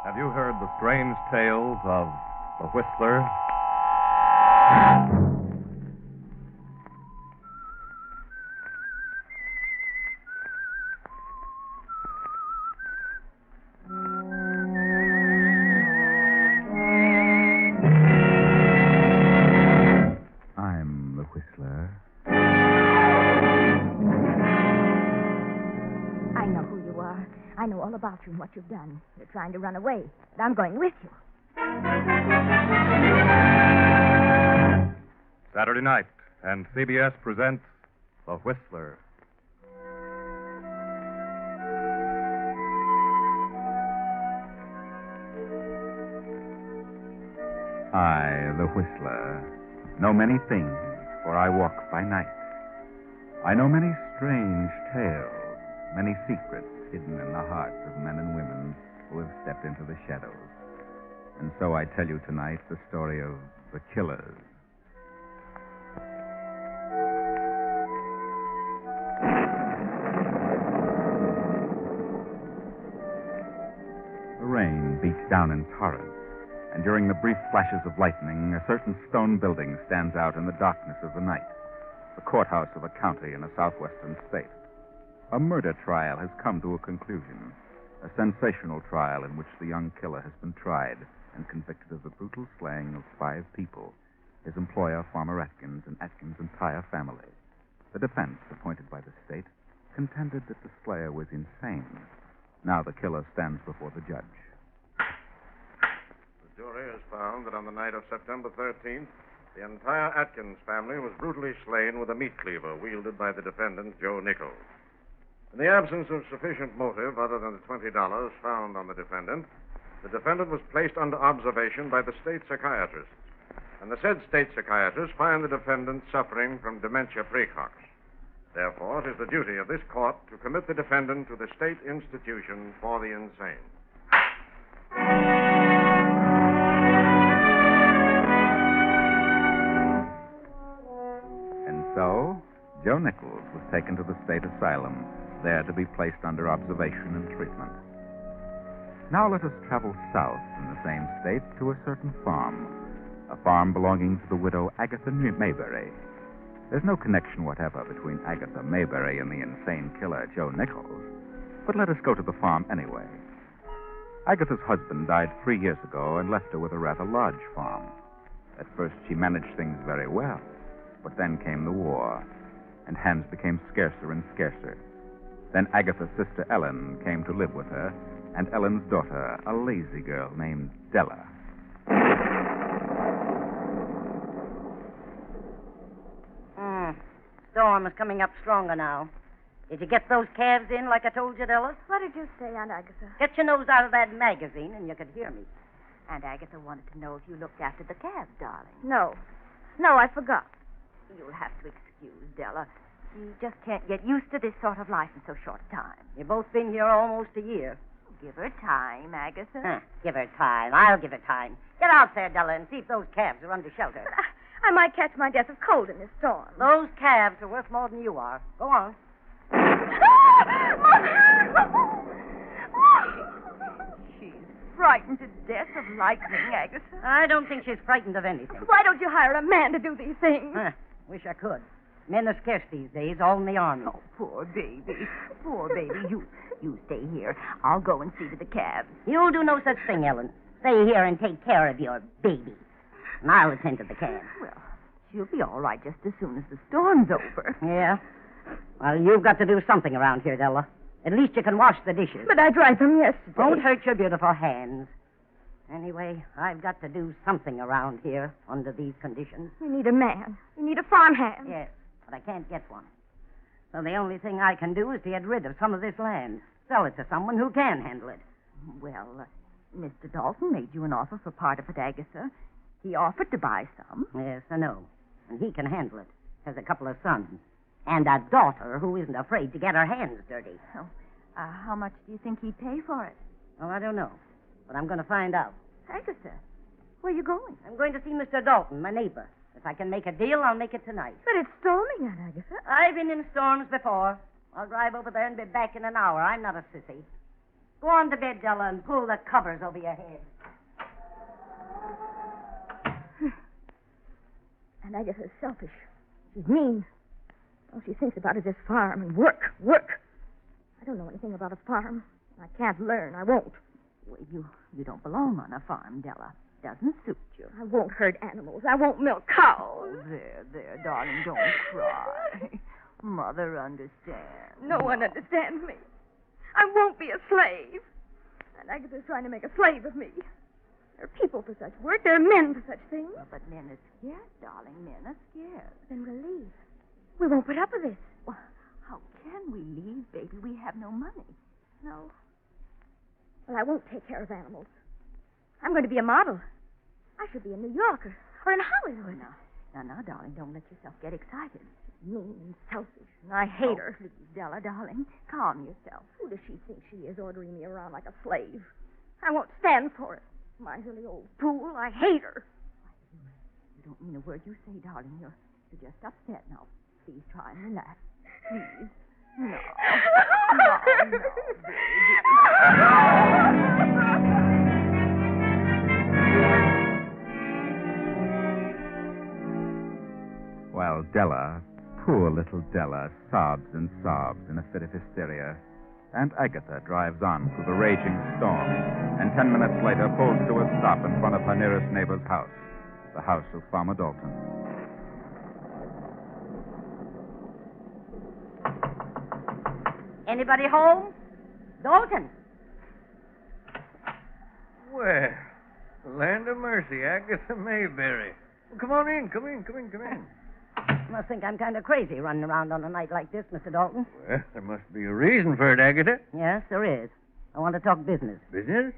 Have you heard the strange tales of the Whistler? I'm the Whistler. I know who you are. I know all about you and what you've done. You're trying to run away, but I'm going with you. Saturday night, and CBS presents The Whistler. I, the Whistler, know many things, for I walk by night. I know many strange tales, many secrets hidden in the hearts of men and women who have stepped into the shadows. And so I tell you tonight the story of the killers. The rain beats down in torrents, and during the brief flashes of lightning, a certain stone building stands out in the darkness of the night, the courthouse of a county in a southwestern state. A murder trial has come to a conclusion, a sensational trial in which the young killer has been tried and convicted of the brutal slaying of 5 people, his employer, Farmer Atkins, and Atkins' entire family. The defense, appointed by the state, contended that the slayer was insane. Now the killer stands before the judge. The jury has found that on the night of September 13th, the entire Atkins family was brutally slain with a meat cleaver wielded by the defendant, Joe Nichols. In the absence of sufficient motive other than the $20 found on the defendant was placed under observation by the state psychiatrist. And the said state psychiatrist find the defendant suffering from dementia praecox. Therefore, it is the duty of this court to commit the defendant to the state institution for the insane. And so, Joe Nichols was taken to the state asylum, there to be placed under observation and treatment. Now let us travel south in the same state to a certain farm, a farm belonging to the widow Agatha Mayberry. There's no connection whatever between Agatha Mayberry and the insane killer, Joe Nichols, but let us go to the farm anyway. Agatha's husband died 3 years ago and left her with a rather large farm. At first, she managed things very well, but then came the war, and hands became scarcer and scarcer. Then Agatha's sister Ellen came to live with her, and Ellen's daughter, a lazy girl named Della. Storm is coming up stronger now. Did you get those calves in like I told you, Della? What did you say, Aunt Agatha? Get your nose out of that magazine and you could hear me. Aunt Agatha wanted to know if you looked after the calves, darling. No, I forgot. You'll have to excuse Della. She just can't get used to this sort of life in so short a time. You've both been here almost a year. Give her time, Agatha. Give her time. I'll give her time. Get out there, Della, and see if those calves are under shelter. But I might catch my death of cold in this storm. Those calves are worth more than you are. Go on. She's frightened to death of lightning, Agatha. I don't think she's frightened of anything. Why don't you hire a man to do these things? Wish I could. Men are scarce these days, all in the army. Oh, poor baby. Poor baby. You stay here. I'll go and see to the calves. You'll do no such thing, Ellen. Stay here and take care of your baby. And I'll attend to the calves. Well, she'll be all right just as soon as the storm's over. Yeah? Well, you've got to do something around here, Della. At least you can wash the dishes. But I dried them yesterday. Don't hurt your beautiful hands. Anyway, I've got to do something around here under these conditions. We need a man. We need a farmhand. Yes, but I can't get one. So the only thing I can do is to get rid of some of this land. Sell it to someone who can handle it. Well, Mr. Dalton made you an offer for part of it, Agatha. He offered to buy some. Yes, I know. And he can handle it. Has a couple of sons. And a daughter who isn't afraid to get her hands dirty. Oh, how much do you think he'd pay for it? Oh, I don't know. But I'm going to find out. Agatha, where are you going? I'm going to see Mr. Dalton, my neighbor. If I can make a deal, I'll make it tonight. But it's storming, Aunt Agatha. I've been in storms before. I'll drive over there and be back in an hour. I'm not a sissy. Go on to bed, Della, and pull the covers over your head. And Agatha's selfish. She's mean. All she thinks about is this farm and work, work. I don't know anything about a farm. I can't learn. I won't. Well, you don't belong on a farm, Della. Doesn't suit you. I won't hurt animals. I won't milk cows. There, darling, don't cry. Mother understands. No one understands me. I won't be a slave. And Agatha's trying to make a slave of me. There are people for such work. There are men for such things. Well, but men are scared, darling. Men are scared. Then we'll leave. We won't put up with this. Well, how can we leave, baby? We have no money. No. Well, I won't take care of animals. I'm going to be a model. I should be in New York or in Hollywood. Now, darling, don't let yourself get excited. Mean and selfish. And I hate her. Please, Della, darling, calm yourself. Who does she think she is, ordering me around like a slave? I won't stand for it. Miserly old fool. I hate her. You don't mean a word you say, darling. You're just upset now. Please try and relax. Please. No, baby. While Della, poor little Della, sobs and sobs in a fit of hysteria, and Agatha drives on through the raging storm, and 10 minutes later pulls to a stop in front of her nearest neighbor's house, the house of Farmer Dalton. Anybody home? Dalton. Well, land of mercy, Agatha Mayberry. Well, come on in, come in. You must think I'm kind of crazy running around on a night like this, Mr. Dalton. Well, there must be a reason for it, Agatha. Yes, there is. I want to talk business. Business?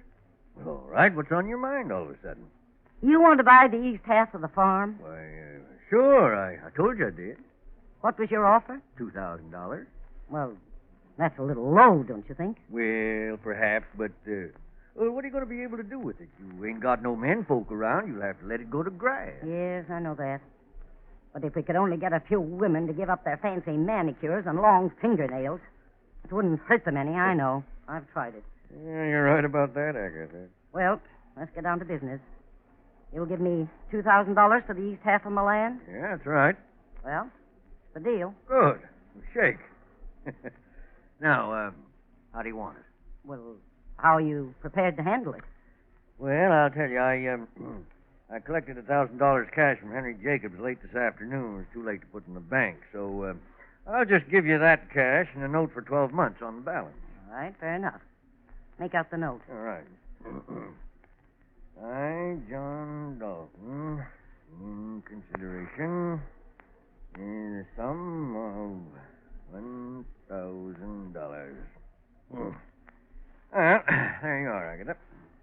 Well, all right. What's on your mind all of a sudden? You want to buy the east half of the farm? Why, sure. I told you I did. What was your offer? $2,000. Well, that's a little low, don't you think? Well, perhaps, but, well, what are you going to be able to do with it? You ain't got no men folk around. You'll have to let it go to grass. Yes, I know that. But if we could only get a few women to give up their fancy manicures and long fingernails, it wouldn't hurt them any, I know. I've tried it. Yeah, you're right about that, Agatha. Well, let's get down to business. You'll give me $2,000 for the east half of my land? Yeah, that's right. Well, it's the deal. Good. Shake. Now, how do you want it? Well, how are you prepared to handle it? Well, I'll tell you, I collected $1,000 cash from Henry Jacobs late this afternoon. It was too late to put in the bank, so I'll just give you that cash and a note for 12 months on the balance. All right, fair enough. Make out the note. All right. I, John Dalton, in consideration, in the sum of $1,000. Well, there you are, Agatha.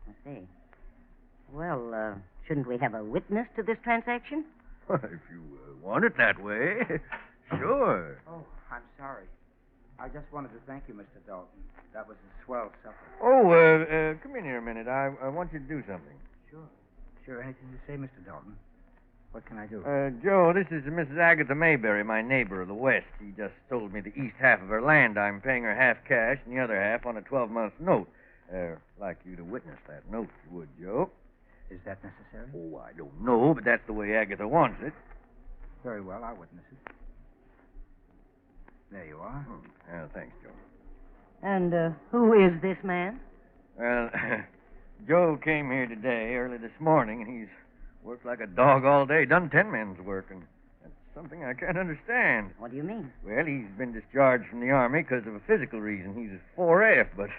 I see. Well, shouldn't we have a witness to this transaction? Well, if you want it that way, sure. Oh, I'm sorry. I just wanted to thank you, Mr. Dalton. That was a swell supper. Oh, come in here a minute. I want you to do something. Sure. Anything to say, Mr. Dalton? What can I do? Joe, this is Mrs. Agatha Mayberry, my neighbor of the West. She just sold me the east half of her land. I'm paying her half cash and the other half on a 12-month note. Like you to witness that note, if you would, Joe. Is that necessary? Oh, I don't know, but that's the way Agatha wants it. Very well, I'll witness it. There you are. Thanks, Joe. And who is this man? Well, Joe came here today, early this morning, and he's worked like a dog all day, done 10 men's work, and that's something I can't understand. What do you mean? Well, he's been discharged from the Army because of a physical reason. He's a 4F, but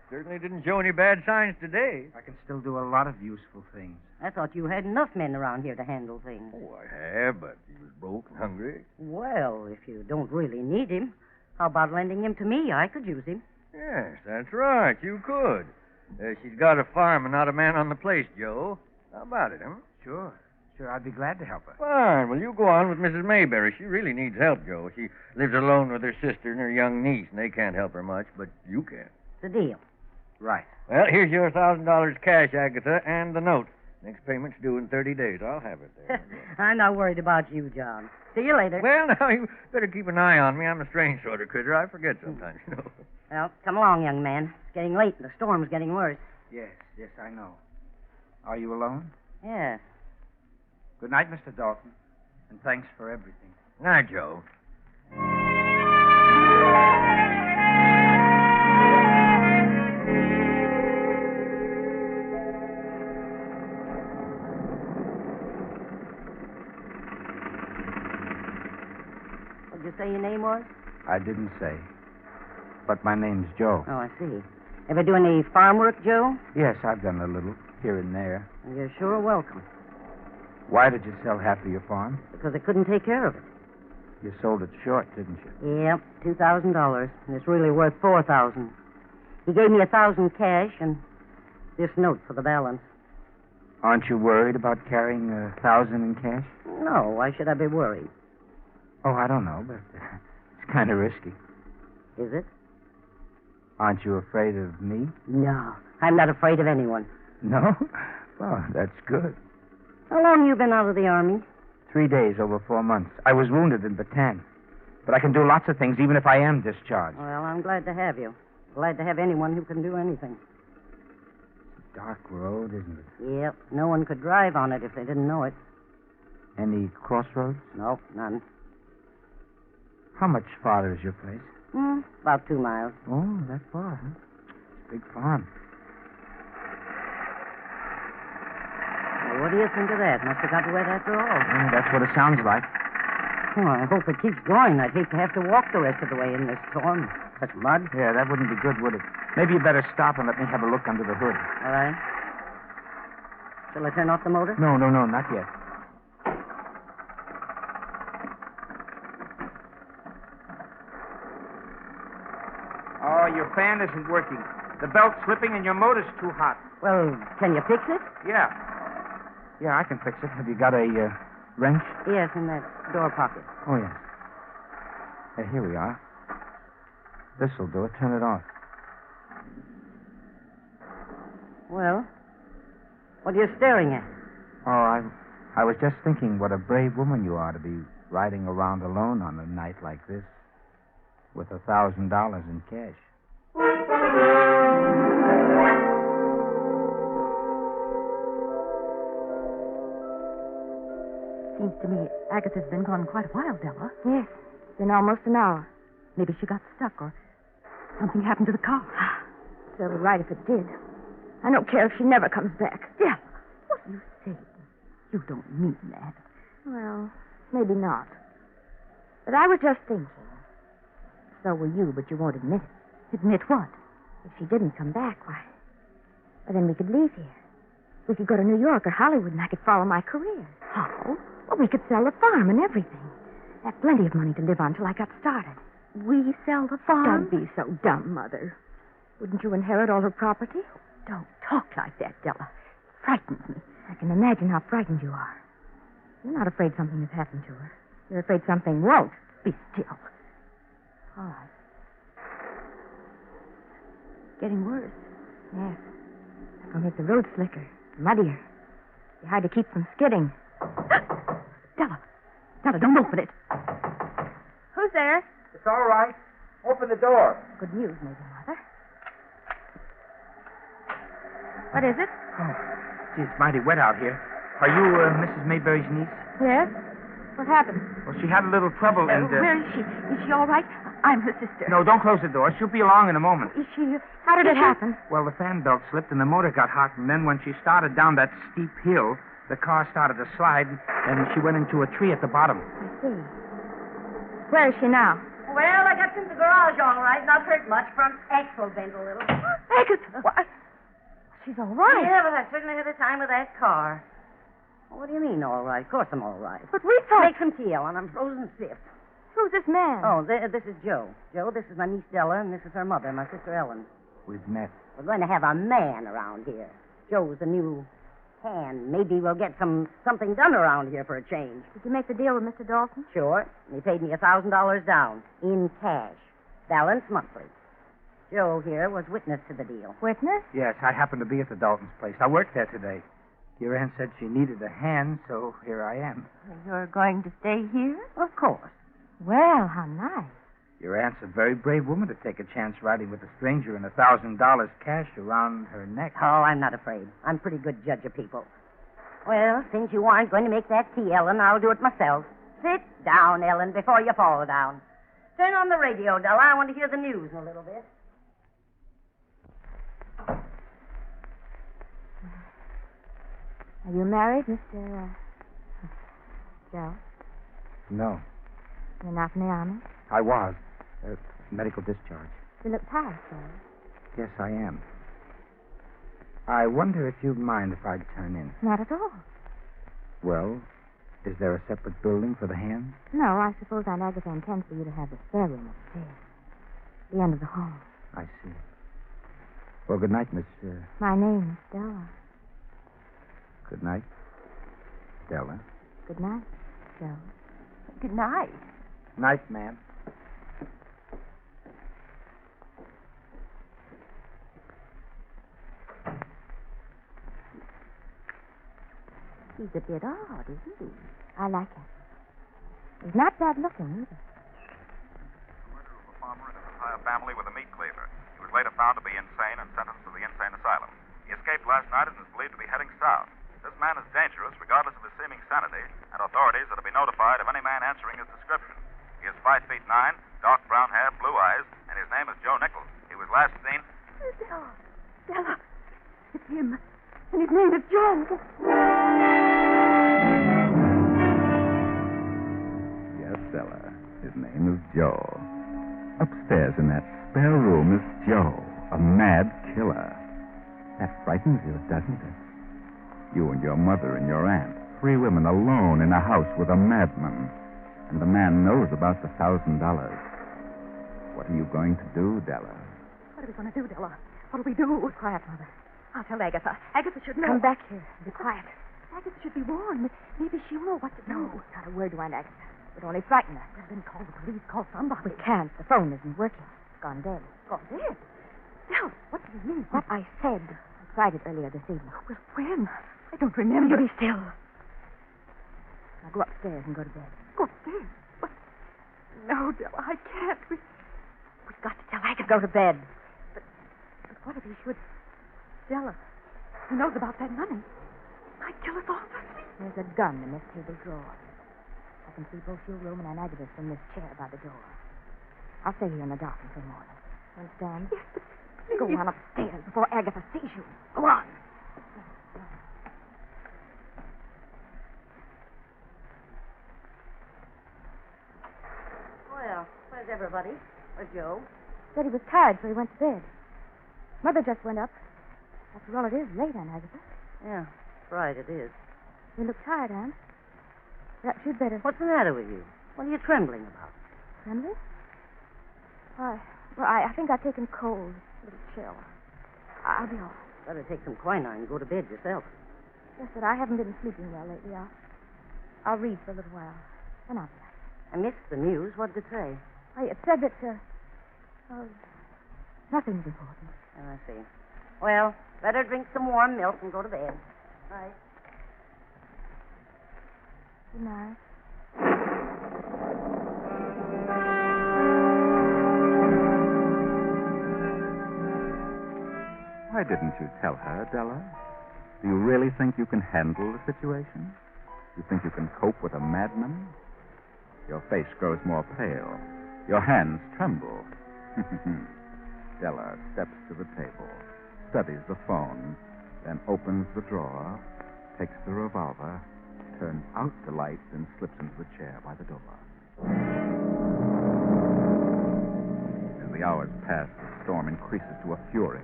certainly didn't show any bad signs today. I can still do a lot of useful things. I thought you had enough men around here to handle things. Oh, I have, but he was broke and hungry. Well, if you don't really need him, how about lending him to me? I could use him. Yes, that's right. You could. She's got a farm and not a man on the place, Joe. How about it, huh? Sure, I'd be glad to help her. Fine. Well, you go on with Mrs. Mayberry. She really needs help, Joe. She lives alone with her sister and her young niece, and they can't help her much, but you can. It's a deal. Right. Well, here's your $1,000 cash, Agatha, and the note. Next payment's due in 30 days. I'll have it there. I'm not worried about you, John. See you later. Well, now, you better keep an eye on me. I'm a strange sort of critter. I forget sometimes, you know. Well, come along, young man. It's getting late and the storm's getting worse. Yes, I know. Are you alone? Yes. Good night, Mr. Dalton. And thanks for everything. Now, Joe. What'd you say your name was? I didn't say. But my name's Joe. Oh, I see. Ever do any farm work, Joe? Yes, I've done a little here and there. Well, you're sure welcome. Why did you sell half of your farm? Because I couldn't take care of it. You sold it short, didn't you? Yep, $2,000. And it's really worth $4,000. He gave me $1,000 cash and this note for the balance. Aren't you worried about carrying $1,000 in cash? No, why should I be worried? Oh, I don't know, but it's kind of risky. Is it? Aren't you afraid of me? No, I'm not afraid of anyone. No? Well, that's good. How long you been out of the Army? 3 days over 4 months. I was wounded in Bataan. But I can do lots of things, even if I am discharged. Well, I'm glad to have you. Glad to have anyone who can do anything. It's a dark road, isn't it? Yep, no one could drive on it if they didn't know it. Any crossroads? Nope, none. How much farther is your place? About 2 miles. Oh, that far, huh? It's a big farm. Well, what do you think of that? Must have got wet after all. Yeah, that's what it sounds like. Oh, I hope it keeps going. I'd hate to have to walk the rest of the way in this storm. Such mud. Yeah, that wouldn't be good, would it? Maybe you better stop and let me have a look under the hood. All right. Shall I turn off the motor? No, not yet. Oh, your fan isn't working. The belt's slipping and your motor's too hot. Well, can you fix it? Yeah. Yeah, I can fix it. Have you got a wrench? Yes, in that door pocket. Oh, yes. Here we are. This'll do it. Turn it off. Well, what are you staring at? Oh, I was just thinking what a brave woman you are to be riding around alone on a night like this with $1,000 in cash. Seems to me Agatha's been gone quite a while, Della. Yes, it's been almost an hour. Maybe she got stuck or something happened to the car. They'll be right if it did. I don't care if she never comes back. Della, what are you saying? You don't mean that. Well, maybe not. But I was just thinking. So were you, but you won't admit it. Admit what? If she didn't come back, why, well, then we could leave here. We could go to New York or Hollywood, and I could follow my career. How? Well, we could sell the farm and everything. Have plenty of money to live on till I got started. We sell the farm? Don't be so dumb, Mother. Wouldn't you inherit all her property? Don't talk like that, Della. It frightens me. I can imagine how frightened you are. You're not afraid something has happened to her. You're afraid something won't. Be still. All right. Getting worse. Yes. That'll make the road slicker, muddier. Be hard to keep from skidding. Della, don't open it. Who's there? It's all right. Open the door. Good news, maybe, Mother. What is it? Oh, gee, it's mighty wet out here. Are you Mrs. Mayberry's niece? Yes? What happened? Well, she had a little trouble and... Where is she? Is she all right? I'm her sister. No, don't close the door. She'll be along in a moment. Is she... How did it happen? Well, the fan belt slipped and the motor got hot, and then when she started down that steep hill, the car started to slide, and she went into a tree at the bottom. I see. Where is she now? Well, I got in the garage all right. Not hurt much. Front axle bent a little. Agatha! What? She's all right. Yeah, but I certainly had the time with that car. Well, what do you mean, all right? Of course I'm all right. But we thought... Make some tea, Ellen. I'm frozen stiff. Who's this man? Oh, this is Joe. Joe, this is my niece Della, and this is her mother, my sister Ellen. We've met. We're going to have a man around here. Joe's the new hand. Maybe we'll get something done around here for a change. Did you make the deal with Mr. Dalton? Sure. And he paid me $1,000 down in cash. Balance monthly. Joe here was witness to the deal. Witness? Yes, I happened to be at the Dalton's place. I worked there today. Your aunt said she needed a hand, so here I am. You're going to stay here? Of course. Well, how nice. Your aunt's a very brave woman to take a chance riding with a stranger and $1,000 cash around her neck. Oh, I'm not afraid. I'm a pretty good judge of people. Well, since you aren't going to make that tea, Ellen, I'll do it myself. Sit down, Ellen, before you fall down. Turn on the radio, Della. I want to hear the news in a little bit. Are you married, Mr. Joe? No, You're not in the army? I was. Medical discharge. You look tired, sir. Yes, I am. I wonder if you'd mind if I'd turn in. Not at all. Well, is there a separate building for the hands? No, I suppose Aunt Agatha intends for you to have the spare room upstairs. The end of the hall. I see. Well, good night, Miss... My name is Stella. Good night, Stella. Good night, Joe. Good night. Night, ma'am. He's a bit odd, isn't he? I like him. He's not bad looking, either. Murder of a farmer and his entire family with a meat cleaver. He was later found to be insane and sentenced to the insane asylum. He escaped last night and is believed to be heading south. This man is dangerous, regardless of his seeming sanity, and authorities are to be notified of any man answering his description. He is 5 feet 9, dark brown hair, blue eyes, and his name is Joe Nichols. He was last seen... Stella. Stella. It's him. And his name is John. Yes, Stella. His name is Joe. Upstairs in that spare room is Joe, a mad killer. That frightens you, doesn't it? You and your mother and your aunt, 3 women alone in a house with a madman. And the man knows about the $1,000. What are you going to do, Della? What are we going to do, Della? What'll we do? Quiet, Mother. I'll tell Agatha. Agatha should know. Come back here. Be quiet. Agatha should be warned. Maybe she'll know what to do. No, not a word to Aunt Agatha. It would only frighten her. Well, then call the police. Call somebody. We can't. The phone isn't working. It's gone dead. Gone dead. Stella, what do you mean? What I said. I tried it earlier this evening. Well, when? I don't remember. You be still. Now go upstairs and go to bed. Go upstairs. What? No, Della, I can't. We've got to tell Agatha. Go to bed. But what if he should... Della, he knows about that money. Might kill us all for sleep. There's a gun in this table drawer. I can see both your room and Aunt Agatha's from this chair by the door. I'll stay here in the dark until morning. Understand? Yes, but please. Go on upstairs before Agatha sees you. Go on. Well, where's everybody? Where's Joe? Said he was tired, so he went to bed. Mother just went up. After all, it is late, Aunt Agatha. Yeah, right, it is. You look tired, Aunt. Perhaps you'd better... What's the matter with you? What are you trembling about? Trembling? Why, well, I think I've taken cold. A little chill. I'll be all right. Better take some quinine and go to bed yourself. Just that I haven't been sleeping well lately. I'll read for a little while. Then I'll be back. I missed the news. What did it say? Why, it said that, nothing's important. Oh, I see. Well, better drink some warm milk and go to bed. Right. Good night. Why didn't you tell her, Della? Do you really think you can handle the situation? You think you can cope with a madman? Your face grows more pale. Your hands tremble. Della steps to the table, studies the phone, then opens the drawer, takes the revolver, turns out the light, and slips into the chair by the door. As the hours pass, the storm increases to a fury.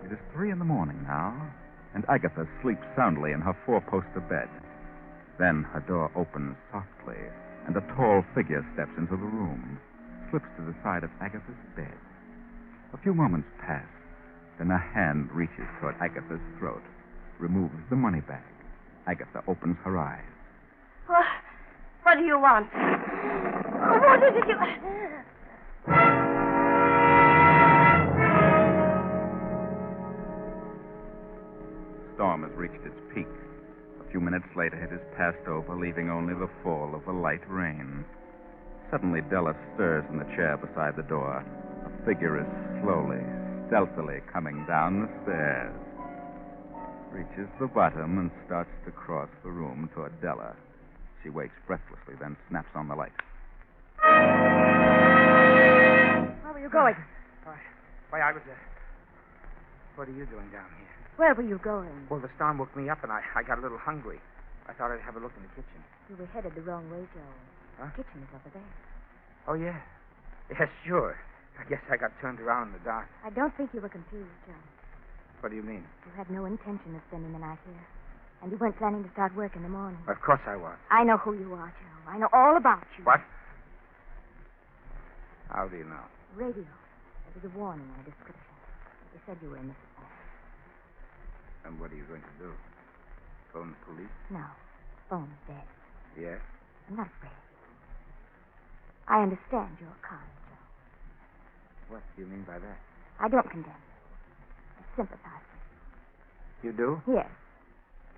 It is 3 a.m. now, and Agatha sleeps soundly in her 4-poster bed. Then her door opens softly, and a tall figure steps into the room, slips to the side of Agatha's bed. A few moments pass, then a hand reaches toward Agatha's throat, removes the money bag. Agatha opens her eyes. What do you want? What did you... The storm has reached its peak. A few minutes later, it has passed over, leaving only the fall of a light rain. Suddenly, Della stirs in the chair beside the door. A figure is slowly, stealthily coming down the stairs. Reaches the bottom and starts to cross the room toward Della. She waits breathlessly, then snaps on the light. Where were you going? Why, I was, What are you doing down here? Where were you going? Well, the storm woke me up, and I got a little hungry. I thought I'd have a look in the kitchen. You were headed the wrong way, Joe. Huh? The kitchen is over there. Oh, yeah. Yes, sure. I guess I got turned around in the dark. I don't think you were confused, Joe. What do you mean? You had no intention of spending the night here. And you weren't planning to start work in the morning. Of course I was. I know who you are, Joe. I know all about you. What? How do you know? Radio. There was a warning and a description. They said you were in Mississippi. And what are you going to do? Phone the police? No. Phone's dead. Yes? I'm not afraid of you. I understand you're kind, Joe. What do you mean by that? I don't condemn you. I sympathize with You do? you. Yes.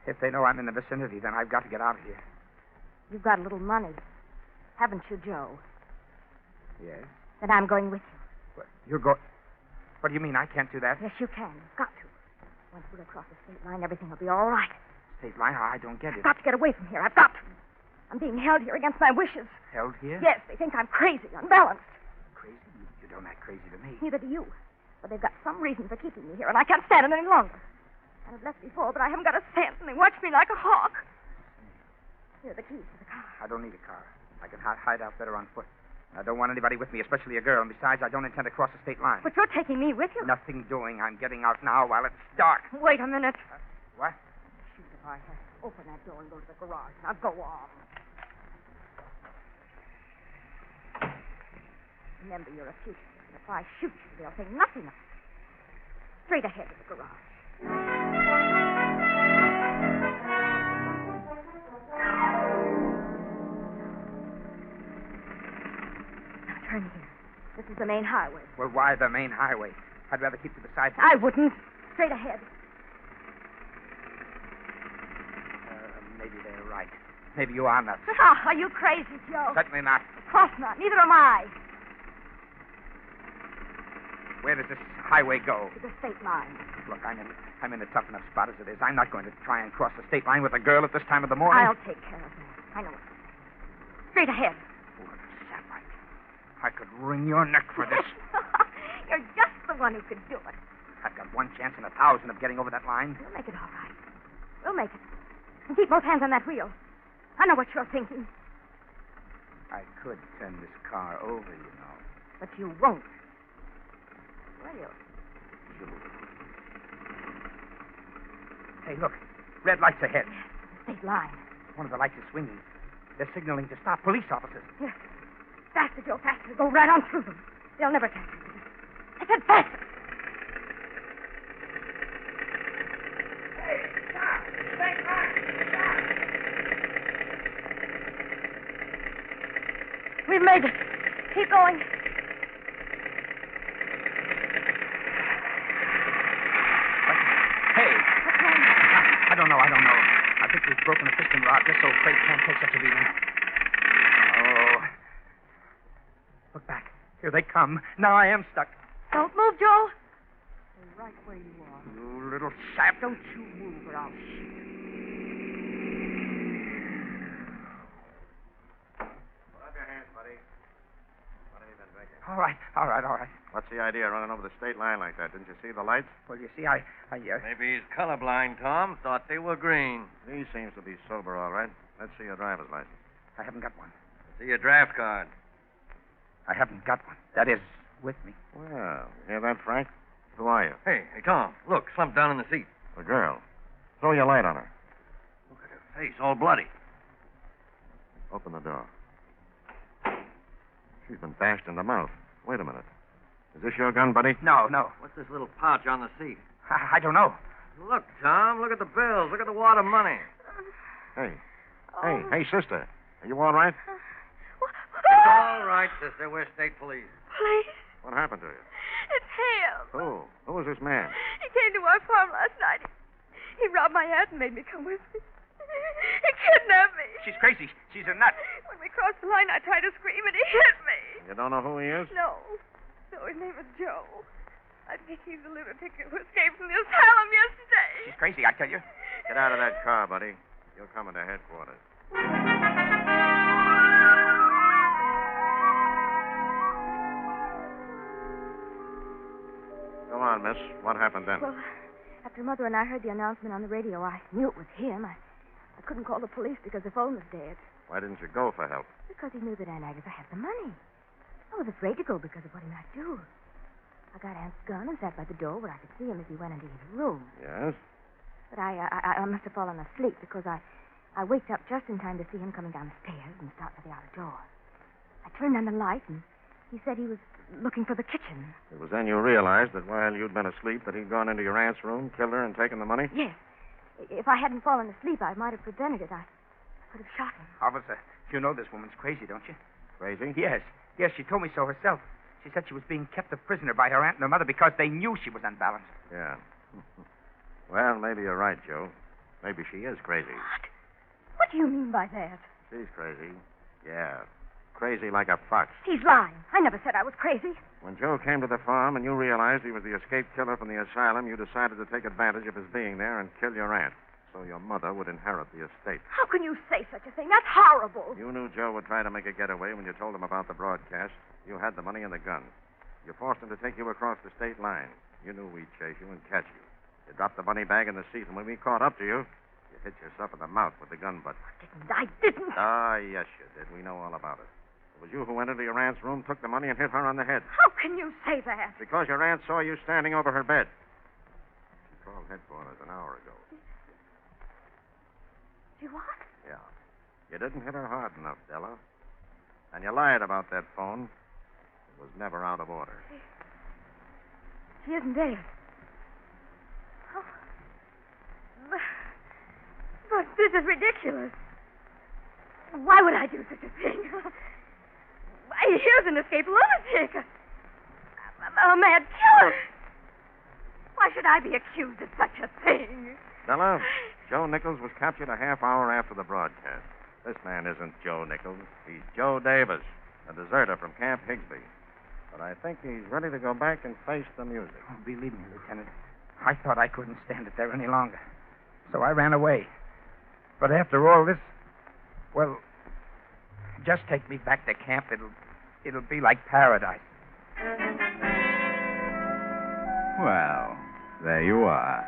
If they know I'm in the vicinity, then I've got to get out of here. You've got a little money. Haven't you, Joe? Yes? Then I'm going with you. What? You're going... What do you mean? I can't do that? Yes, you can. You've got to. Once we're across the state line, everything will be all right. State line? I don't get it. I've got to get away from here. I've got to. I'm being held here against my wishes. Held here? Yes, they think I'm crazy, unbalanced. Crazy? You don't act crazy to me. Neither do you. But they've got some reason for keeping me here, and I can't stand it any longer. I've left before, but I haven't got a cent, and they watch me like a hawk. Here are the keys to the car. I don't need a car. I can hide out better on foot. I don't want anybody with me, especially a girl. And besides, I don't intend to cross the state line. But you're taking me with you. Nothing doing. I'm getting out now while it's dark. Wait a minute. What? Shoot if I have. Open that door and go to the garage. Now go on. Remember, you're a fugitive. And if I shoot you, they'll think nothing of it. Straight ahead to the garage. Now turn here. This is the main highway. Well, why the main highway? I'd rather keep to the side. I wouldn't. Straight ahead. Maybe they're right. Maybe you are nuts. Ah, are you crazy, Joe? Certainly not. Of course not. Neither am I. Where does this highway go? To the state line. Look, I'm in a tough enough spot as it is. I'm not going to try and cross the state line with a girl at this time of the morning. I'll take care of that. I know it. Straight ahead. Oh, Sapphire. I could wring your neck for this. You're just the one who could do it. I've got one chance in 1,000 of getting over that line. We'll make it all right. We'll make it. And keep both hands on that wheel. I know what you're thinking. I could turn this car over, you know. But you won't. Will you? Hey, look. Red lights ahead. State line. One of the lights is swinging. They're signaling to stop police officers. Yes. Faster, Joe, faster. Go right on through them. They'll never catch you. I said faster. Hey, stop! State line! Stop! We've made it. Keep going. Hey! I don't know. I think we've broken a piston rod. This old crate can't take such a beating. Oh. Look back. Here they come. Now I am stuck. Don't move, Joe. Stay right where you are. You little sap. Don't you move or I'll shoot. Put up your hands, buddy. What have you been drinking? All right. What's the idea of running over the state line like that? Didn't you see the lights? Well, you see, I Maybe he's colorblind, Tom. Thought they were green. He seems to be sober, all right. Let's see your driver's license. I haven't got one. See your draft card. I haven't got one. That is, with me. Well, you hear that, Frank? Who are you? Hey, Tom. Look, slumped down in the seat. The girl. Throw your light on her. Look at her face, all bloody. Open the door. She's been bashed in the mouth. Wait a minute. Is this your gun, buddy? No. What's this little pouch on the seat? I don't know. Look, Tom. Look at the bills. Look at the wad of money. Hey, sister. Are you all right? It's all right, sister. We're state police. Police? What happened to you? It's him. Who was this man? He came to our farm last night. He robbed my aunt and made me come with me. He kidnapped me. She's crazy. She's a nut. When me cross the line, I tried to scream, and he hit me. You don't know who he is? No. So his name is Joe. I think he's the lunatic who escaped from the asylum yesterday. She's crazy, I tell you. Get out of that car, buddy. You'll come into headquarters. Go on, miss. What happened then? Well, after Mother and I heard the announcement on the radio, I knew it was him. I couldn't call the police because the phone was dead. Why didn't you go for help? Because he knew that Aunt Agatha had the money. I was afraid to go because of what he might do. I got Aunt's gun and sat by the door where I could see him as he went into his room. Yes? But I must have fallen asleep because I waked up just in time to see him coming down the stairs and start for the outer door. I turned on the light, and he said he was looking for the kitchen. It was then you realized that while you'd been asleep that he'd gone into your aunt's room, killed her, and taken the money? Yes. If I hadn't fallen asleep, I might have prevented it. I could have shot him. Officer, you know this woman's crazy, don't you? Crazy? Yes. Yes, she told me so herself. She said she was being kept a prisoner by her aunt and her mother because they knew she was unbalanced. Yeah. Well, maybe you're right, Joe. Maybe she is crazy. What? What do you mean by that? She's crazy. Yeah. Crazy like a fox. He's lying. I never said I was crazy. When Joe came to the farm and you realized he was the escaped killer from the asylum, you decided to take advantage of his being there and kill your aunt so your mother would inherit the estate. How can you say such a thing? That's horrible. You knew Joe would try to make a getaway when you told him about the broadcast. You had the money and the gun. You forced him to take you across the state line. You knew we'd chase you and catch you. You dropped the money bag in the seat, and when we caught up to you, you hit yourself in the mouth with the gun butt. I didn't. Ah, yes, you did. We know all about it. It was you who went into your aunt's room, took the money, and hit her on the head. How can you say that? Because your aunt saw you standing over her bed. She called headquarters an hour ago. She what? Yeah. You didn't hit her hard enough, Della. And you lied about that phone. It was never out of order. She isn't dead. Oh. But this is ridiculous. Why would I do such a thing? Here's an escaped lunatic. A mad killer. Why should I be accused of such a thing? Della, Joe Nichols was captured a half hour after the broadcast. This man isn't Joe Nichols. He's Joe Davis, a deserter from Camp Higsby. But I think he's ready to go back and face the music. Oh, believe me, Lieutenant, I thought I couldn't stand it there any longer. So I ran away. But after all this, well, just take me back to camp. It'll be like paradise. Well, there you are.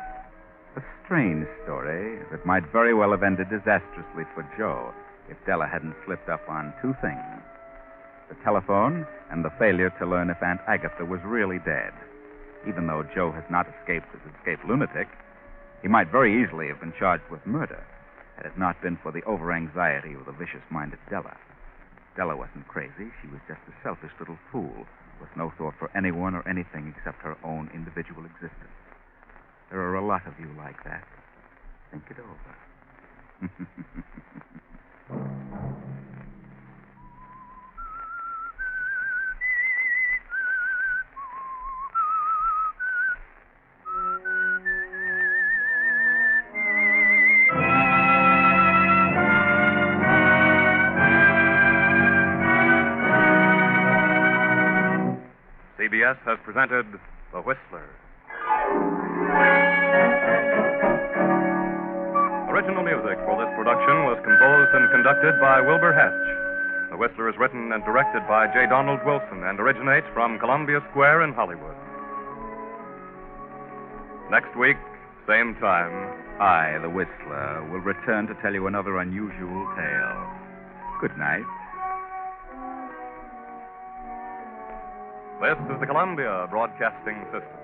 A strange story that might very well have ended disastrously for Joe if Della hadn't slipped up on two things: the telephone and the failure to learn if Aunt Agatha was really dead. Even though Joe has not escaped as escaped lunatic, he might very easily have been charged with murder had it not been for the over-anxiety of the vicious-minded Della. Della wasn't crazy. She was just a selfish little fool with no thought for anyone or anything except her own individual existence. There are a lot of you like that. Think it over. CBS has presented The Whistler. Original music for this production was composed and conducted by Wilbur Hatch. The Whistler is written and directed by J. Donald Wilson and originates from Columbia Square in Hollywood. Next week, same time, I, the Whistler, will return to tell you another unusual tale. Good night. this is the Columbia Broadcasting System.